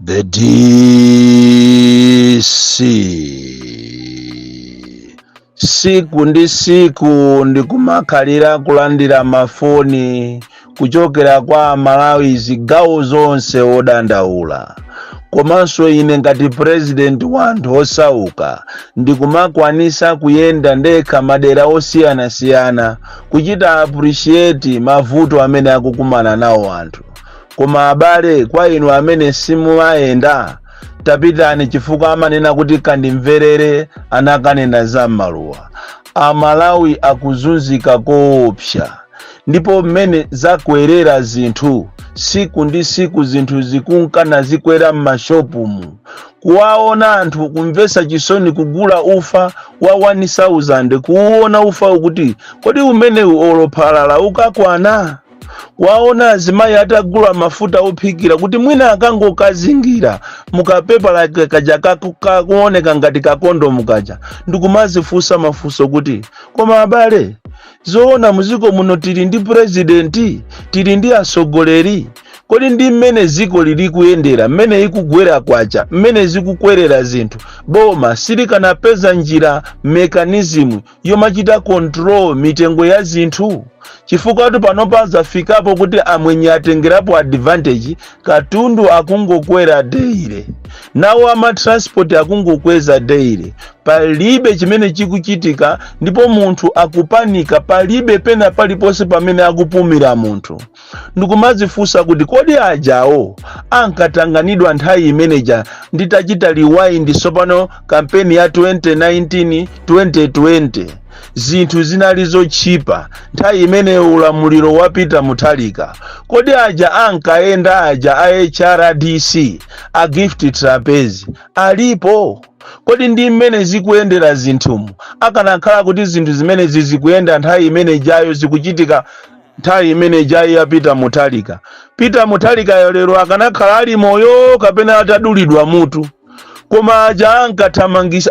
The DC siku ndi siku ndikumakhalira kulandira mafoni kuchokera kwa Malawi zigawo zonse odandaula. Komanso ine ngati president wa anthu osauka ndikumakwanisa kuyenda ndekha madera osiyanasiyana kuchita appreciate mavuto amene akukumana nawo anthu. Koma abale, kwa inu amene simumayenda, tapitani chifukwa amanena kuti kandimverere anakanena za maluwa. Amalawi akuzunzika koopsa, ndipo mmene zakwerera zinthu siku ndi siku zinthu zikunkana zikwera m'mashopumu. Kuwaona anthu kumvesa chisoni kugula ufa wa 1000, kuona ufa ukuti kodi umene olophalala ukakwana. Waona azimayi atagula mafuta ophikira kuti mwina akangokazingira mukapepa lake kaja kakuoneka ngati kakondo mukaja. Ndikumazifunsa mafunso kuti koma abale, zoona muziko muno tili ndi presidenti, tili ndi asogoleri, kodi ndi mmene ziko lili kuyendera, mmene ikugwera kwacha, mmene zikukwerera zinthu, boma silikanapeza njira mekanizmu yomachita control mitengo ya zinthu? Chifukwa panopa zafikapo kuti amwenye atengerapo advantage, katundu akungokwera daily, nawo amatransport akungokweza daily, palibe chimene chikuchitika, ndipo munthu akupanika, palibe pena paliponse pamene akupumira munthu. Ndikumazifunsa kuti kodi ajawo ankatanganidwa nthawi imeneja nditachita rewind sopano kampeni ya 2019-2020 zinthu zinali zochipa nthawi imene ulamuliro wapita Mutharika? Kodi aja ankaenda aja a HRDC a gift trapeze alipo? Kodi ndi mmene zikuyendera zinthumu akanakhala kuti zinthu zimene zizikuyenda nthawi imene jayo zikuchitika nthawi imene jayo yapita Mutharika? Pita Mutharika lero akanakhala ali moyo kapena atadulidwa mutu. Koma aja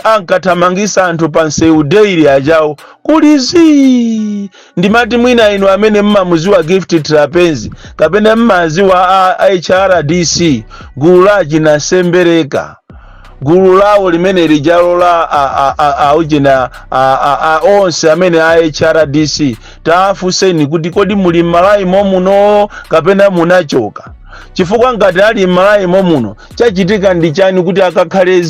ankathamangisa anthu pansewu daily ajawo kulizi. Ndimati mwina inu amene mmamuziwa gift trapeze kapena mmaziwa HRDC, gulu la chinasembereka, gulu lawo limene lijalola aujina onse amene a HRDC, taafuseni kuti kodi muli Malawi momuno kapena munachoka? Chifukwa ngati ali Malawi momuno chachitika ndi chani kuti akakhale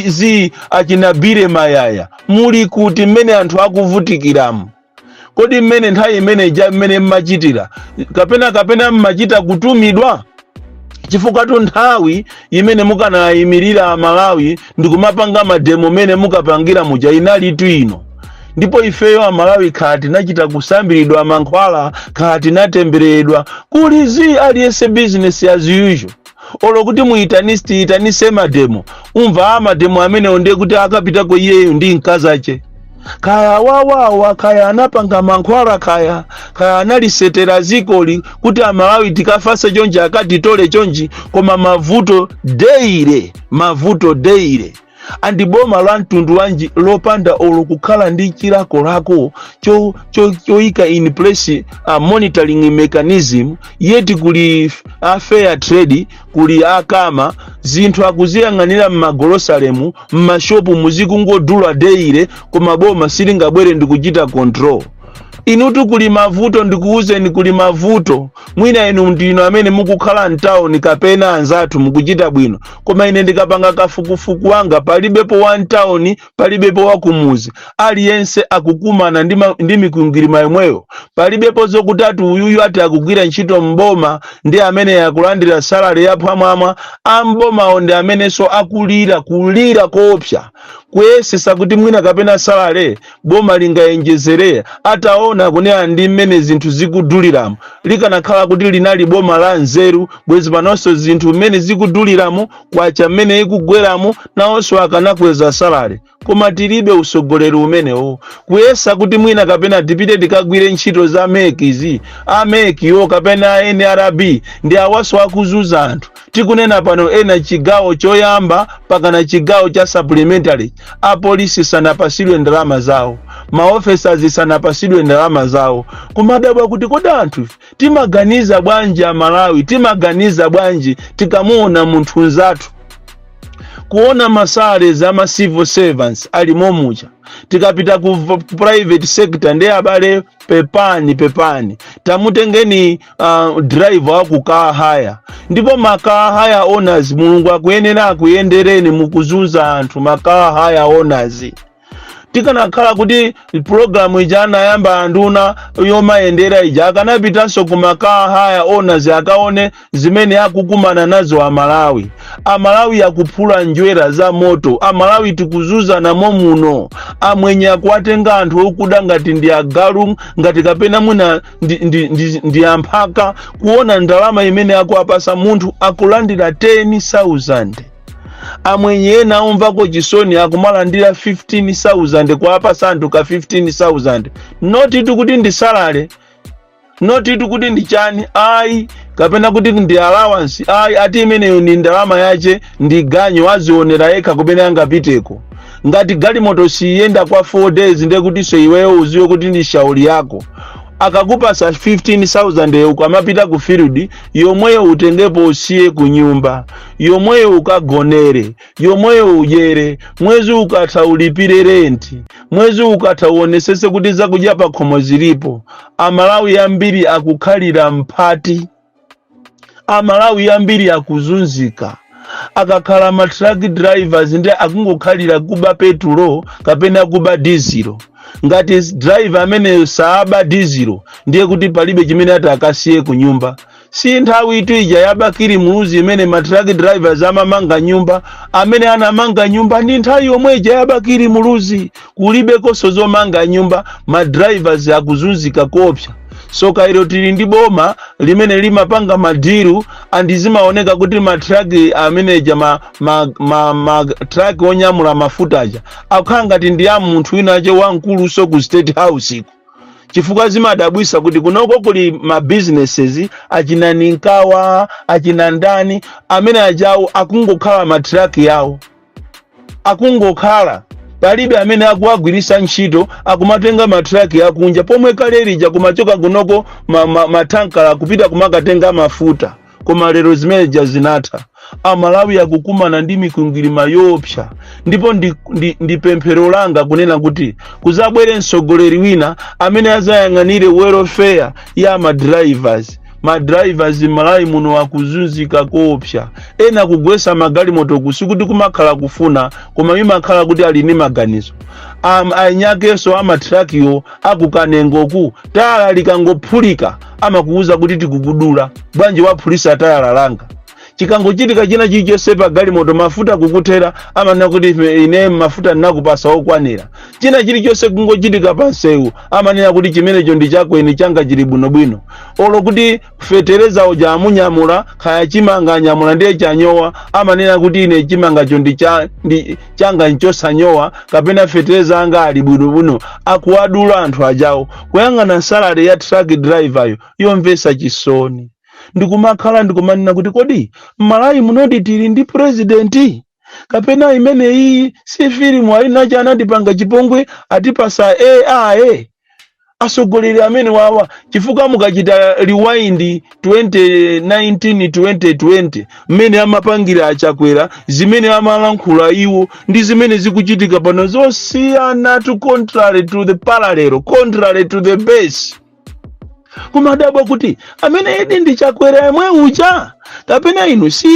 zi achinabire mayaya? Muli kuti mmene anthu akuvutikiramu? Kodi mmene nthawi imene mmene mmachitira kapena mmachita kutumidwa? Chifukwa nthawi imene mukanayimirira Malawi ndikumapanga mademo mene mukapangira muja inalitu ino. Ndipo ifeyo Malawi khati nachita kusambiridwa mankhwala, khati natemberedwa kulizi aliyense business as usual. Olo kuti itanise mademo, umva mademo amene onde kuti akapitako iyeyo ndi mkazache. Kaya wawawa, kaya anapanga mankhwala, kaya analisetera zikoli kuti Malawi tikafasa chonji akatitole chonji, koma mavuto daily. Andi boma la mtundu wanji lopanda olo kukhala ndi chilako lako choika in place monitoring mechanism, yeti kuli fair trade, kuli akama zinthu akuziyang'anira m'magolosalemu, m'mashopu muzikungodula daily, koma boma silingabwere ndikuchita control. Inutu kuli mavuto, ndikuuzeni kuli mavuto. Mwina inu ndino amene mukukhala mtown kapena anzathu mukuchita bwino, koma ine ndikapanga kafukufuku wanga palibepo wa mtown, palibepo wa kumuzi, aliyense akukumana ndi mikungirima yomweyo. Palibepo zokutatu uyuyu ati akugwira ntchito mboma ndi amene yakulandira salary yapamwamba, amboma onde amene so kulira koopsa kuyesesa kuti mwina kapena salary boma lingayenjezere. Ataona kunena ndi mmene zinthu zikuduliramu, likanakhala kuti linali boma la nzeru, bwezi panonso zinthu mmene zikuduliramu kwacha mmene ikugweramu nawonso akanakweza salary. Koma tilibe usogoleri umenewo kuyesa kuti mwina kapena tipite tikagwire ntchito za mekizi, amekiyo kapena NRB ndi awaso akuzuza anthu. Tikunena pano ena chigawo choyamba pakana chigawo cha supplementary, apolisi sanapasidwe ndalama zawo. maofficers sanapasidwe ndalama zawo. Kumadabwa kuti kodi anthu timaganiza bwanji Amalawi, timaganiza bwanji tikamuona munthu nzathu kuona masale za ma civil servants ali momucha, tikapita ku private sector ndi abale pepani tamutengeni driver wa kukaa haya, ndipo makaa haya owners Mulungu akuyenera kuyendereni mukuzunza anthu makaa haya owners. Tikanakhala kuti programu ijana yamba anduna yomayendera ija akanapitanso kumakaa haya owners akaone zimene akukumana nazo Amalawi. Amalawi akuphula njwera za moto, Amalawi tikuzuza namo muno, amwenye akuatenga anthu okuda ngati ndi agalu, ngati kapena mwina ndi amphaka, kuona ndalama imene akuapasa munthu akulandira 10,000. Amwenye ena umvako chisoni akumalandira 15,000 kwa apasa anthu ka 15,000. Noti kuti ndi salary, noti kuti ndi chani, ayi kapena kuti ndi allowance, ayi ati imeneyo ndi ndalama yache, ndi ganyo azionera yekha kupena angapiteko. Ngati galimoto siyenda kwa 4 days ndiye kuti so iweyo uziwe kuti ndi shauri yako. Akakupasa 15,000 ukamapita ku field, yomweyo utengepo usiye ku nyumba, yomweyo ukagonere, yomweyo ujere, mwezi ukatha ulipire renti, mwezi ukatha uonesese kuti zakudya pa khomo zilipo. Amalawi ambiri akukhalira mphati, Amalawi ambiri akuzunzika. Akakhala ma truck drivers ndi akungokhalira kuba petrol kapena kuba diesel. Ngati driver amene saaba diesel ndiye kuti palibe chimene atakasiye ku nyumba. Si nthawi itu ija yabakiri muluzi imene ma truck drivers amamanga nyumba, amene anamanga nyumba ndi nthawi yomwe ija yabakiri muluzi, kulibe koso zomanga nyumba, ma drivers akuzunzika kopsa. So kairo tili ndi boma limene limapanga madiru andizimaoneka kuti matraki ameneja ma truck onyamula mafuta aja akukhala ngati ndi ya munthu wina ache wankulu so ku State House iku. Chifukwa zimadabwisa kuti kunoko kuli ma businesses achina Ninkawa, achina ndani amene ajawo akungokhala matraki yawo, akungokhala palibe amene akuagwirisa ntchito, akumatenga matraki akunja pomwe kalerija kumachoka kunoko matankala kupita kumakatenga mafuta. Koma lero zimene zinatha. Amalawi akukumana ndi mikungirima yopsa, ndipo ndi pemphero langa kunena kuti kuzabwere mtsogoleri wina amene azayang'anire welfare ya madrivers Malawi muno akuzunzika kopsa. Ena kugwesa magalimoto kusikuti kumakhala kufuna, koma imakhala kuti ali ni maganizo. Anyakeso amatrakiyo akukanengoku tayala likangophulika amakuuza kuti tikukudula bwanji waphulisa tayala langa. Chikangochitika china chilichonse pa galimoto mafuta kukuthera amanena kuti ine mafuta ndinakupasa okwanira. China chilichonse kungochitika pa nsewu amanena kuti chimenecho ndi chako ine changa chili bwinobwino. Olo kuti fetereza oja amunyamula khaya chimanga anyamula ndiye chanyowa amanena kuti ine chimangacho ndi changa nchosanyowa kapena fetereza anga ali bwinobwino. Akuadula anthu ajawo kuyang'ana salary ya truck driver yomvesa chisoni. Ndikumakhala ndikumanena kuti kodi Malawi munoti tili ndi president kapena imene iyi si filimu alina chana atipanga chipongwe atipasa AI. Asogoleri amene wawa chifukwa mukachita rewind 2019-2020 mmene amapangira achakwera zimene amalankhula iwo ndi zimene zikuchitika pano zosiyana, to contrary to the parallel, contrary to the base. Kumadabwa kuti amene edi ndi chakwera yemwe ucha kapena inu si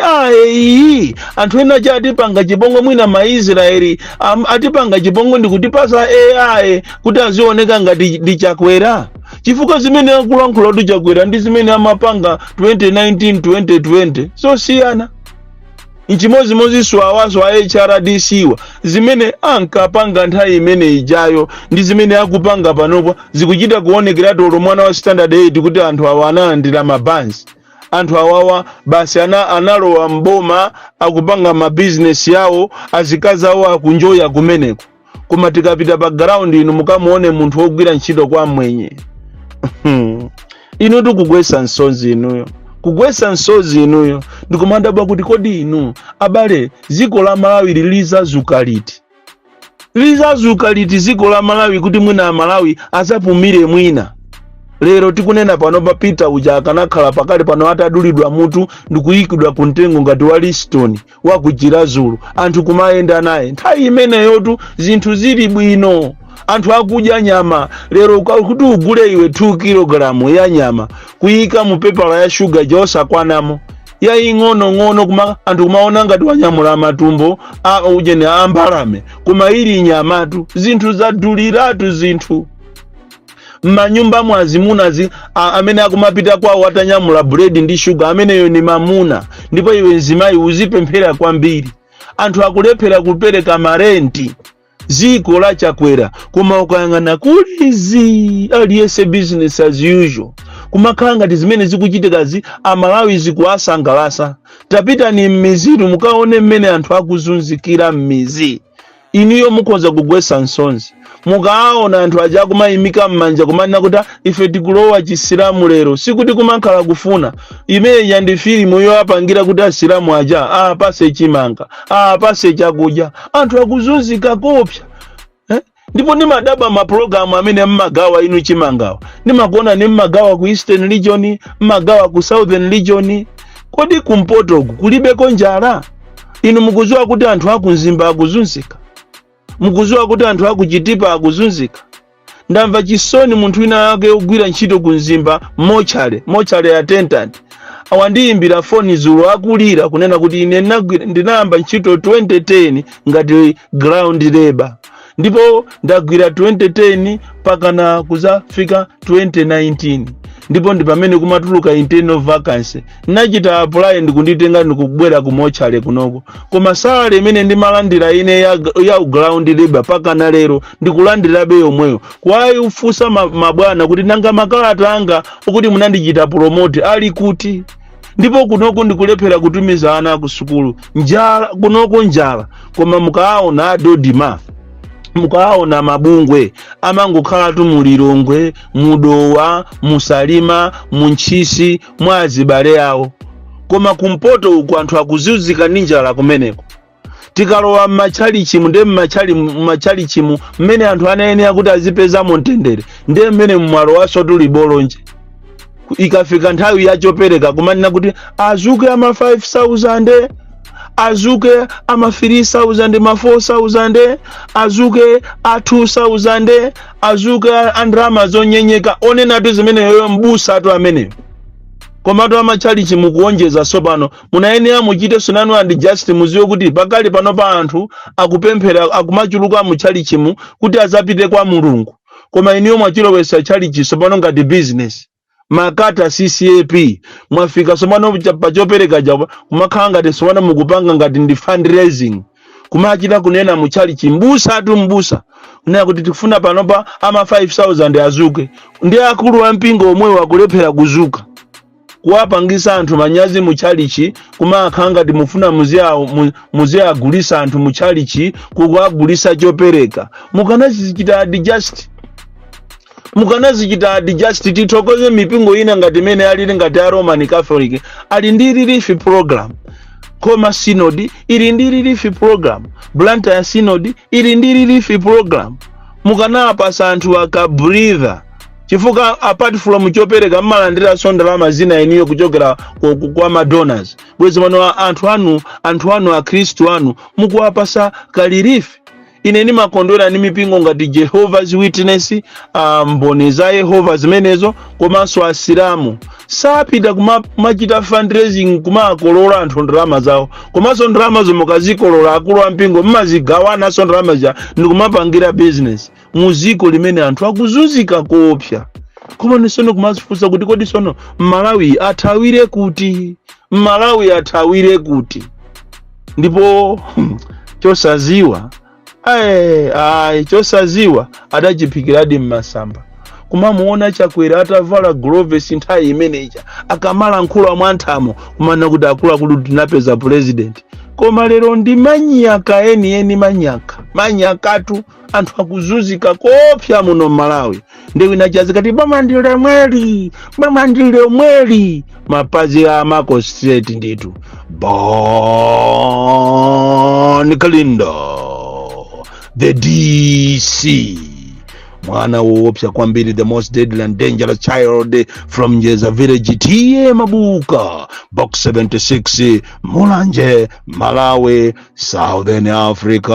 AI. Anthu ena cha atipanga chipongwe mwina maIsraeli atipanga chipongwe ndi kutipasa AI kuti azioneka ngati ndi chakwera. Chifukwa zimene akulankhula kuti chakwera ndi zimene amapanga 2019-2020 sosiyana. Nchimozi swawaso a HRDC wa zimene ankapanga nthawi imene ijayo ndi zimene akupanga panopo zikuchita kuonekera tolo mwana wa standard 8 kuti anthu awa analandira mabansi. Anthu awawa basi analowa mboma akupanga ma business yawo, azikaza awo akunjoya kumeneko. Koma tikapita pa ground inu mukamuone munthu wogwira ntchito kwa mwenye. Inu tukugwesa nsonzi inuyo. Kugwesa nsozi inuyo ndikumandabwa kuti kodi inu abale ziko la Malawi liliza zukaliti. lizazuka liti ziko la Malawi kuti mwina Malawi asapumire mwina. Lero tikunena pano pa Peter uja akanakhala pakali pano atadulidwa mutu ndikuyikidwa ku mtengo ngati wa Liston wa kujira Zulu anthu kumayenda naye. Nthawi imeneyotu zinthu zili bwino, anthu akudya nyama. Lero kuti ugule iwe 2 kg ya nyama kuyika mu pepala ya sugar josakwanamo ya ing'ono kuma anthu kumaona ngati wanyamula matumbo ujene ambalame kuma ili nyamatu. Zinthu zaduliratu zinthu. Manyumba mwazimunazi amene akumapita kwawo atanyamula bread ndi sugar ameneyo ni mamuna, ndipo iwe nzimayi uzipemphera kwambiri. Anthu akulephera kupereka marenti, ziko la chakwera, koma ukayang'ana kulizi aliyese business as usual. Kumakhala ngati zimene zikuchitikazi Amalawi zikuwasangalasa. Tapita ni mmiziru mukaone mmene anthu akuzunzikira mmizi. Iniyo mukhoza kugwesa nsonzi. Mukaona anthu aja kumayimika mmanja kumanena kuti ife tikulowa chisilamu lero. Sikuti kumakhala kufuna. Imene yandi filimu yo apangira kuti asilamu aja apase chimanga, apase chakudya. Anthu akuzunzika kopya. Ndipo ni madaba maprogramu amene mmagawa inu chimangawa. Ni makuona ni mmagawa ku Eastern Region, mmagawa ku Southern Region. Kodi kumpoto kulibeko njala. Inu mukuziwa kuti anthu akunzimba akuzunzika. Mukuziwa kuti anthu akuchitipa akuzunzika. Ndamva chisoni munthu wina yake ugwira ntchito kunzimba mochale attendant. Awandiyimbira phone Zulu akulira kunena kuti ine ndinayamba ntchito 2010 ngati ground labor. Ndipo ndagwira 2010 pakana kuzafika 2019. Ndipo ndi pamene kumatuluka internal vacancy. Nachita apply ndikunditenga ndikubwera ku mochale kunoko. Koma salary imene ndimalandira ine ya ground labor pakana lero ndikulandira be yomweyo. Kwayi ufusa mabwana kuti nanga makalata anga ukuti munandichita promote ali kuti. Ndipo kunoko ndikulephera kutumiza ana ku sukulu. Njala kunoko njala. Koma mukaona Dodima, mukaona mabungwe amangokhala tu mulilongwe, mudowa, musalima, munchisi, mwazibale yawo. Koma kumpoto uku anthu akuzunzika ninjala kumeneko. Tikalowa mmachalichimu nde mmachalichimu mmene anthu anayenera kuti azipeza mtendere nde mmene mmwalo waso tuli bolonje. Ikafika nthawi yachopereka kumanena kuti azuke ama 5,000, azuke ama 3,000, ma 4,000, azuke a 2,000, azuke andrama zonyenyeka. Onena tu zimene yoyo mbusa atu amene. Komatu amachalichi mukuonjeza sopano munayenera muchite sunanu and just muziwe kuti pakali pano pa anthu akupemphera akumachuluka muchalichimu kuti azapite kwa Mulungu. Koma iniyo mwachilowesa chalichi sopano ngati business. Makata CCAP mwafika somano pachopereka jaba kumakhala ngati somano mukupanga ngati ndi fundraising. Kumachita kunena muchalichi mbusa atu mbusa kunena kuti tikufuna panopa ama 5,000 azuke. Ndi akulu wa mpingo omwe wakulephera kuzuka. Kuwapangisa anthu manyazi muchalichi kumakhala ngati mufuna muziya agulisa anthu muchalichi kukuagulisa chopereka. Mukanazichita adjust titokoze mipingo ina ngati mene alili ngati a Roman Catholic ali ndi relief program. Koma Synod ili ndi relief program. Blantyre Synod ili ndi relief program. Mukanapasa anthu akabreather. Chifuka apart from chopereka mmalandira ndalama zina eniyo kuchokera kwa madonors. Bwezi mano anthu anu a Kristu anu mukuwapasa ka relief. Ine ni makondwera ni mipingo ngati Jehovah's Witness, mboni za Yehova zimenezo, komanso asilamu. Sapita kumachita fundraising kumakolola anthu ndalama zawo. Komanso ndalama zo mukazikolola akulu a mpingo mmazigawana so ndalama ja ndikumapangira business. Muziko limene anthu akuzunzika kopya. Koma nisono kumazifusa kuti kodi sono Malawi athawire kuti? Malawi athawire kuti? Ndipo chosaziwa chosaziwa adachipikiradi mmasamba. Kumamuona Chakwera atavala gloves nthawi imeneja akamala nkhula mwanthamo kumana kuti akulu tinapeza president. Koma lero ndi manyaka eni manyakatu anthu akuzunzika kopya muno Malawi. Ndewe nachazika ti bamandile mweli mapazi a Marco Street nditu Bon Kalindo the DC. Mwana woopsa kwambiri, the most deadly and dangerous child from Njeza village, T.A. Mabuka, box 76, Mulanje, Malawi, Southern Africa.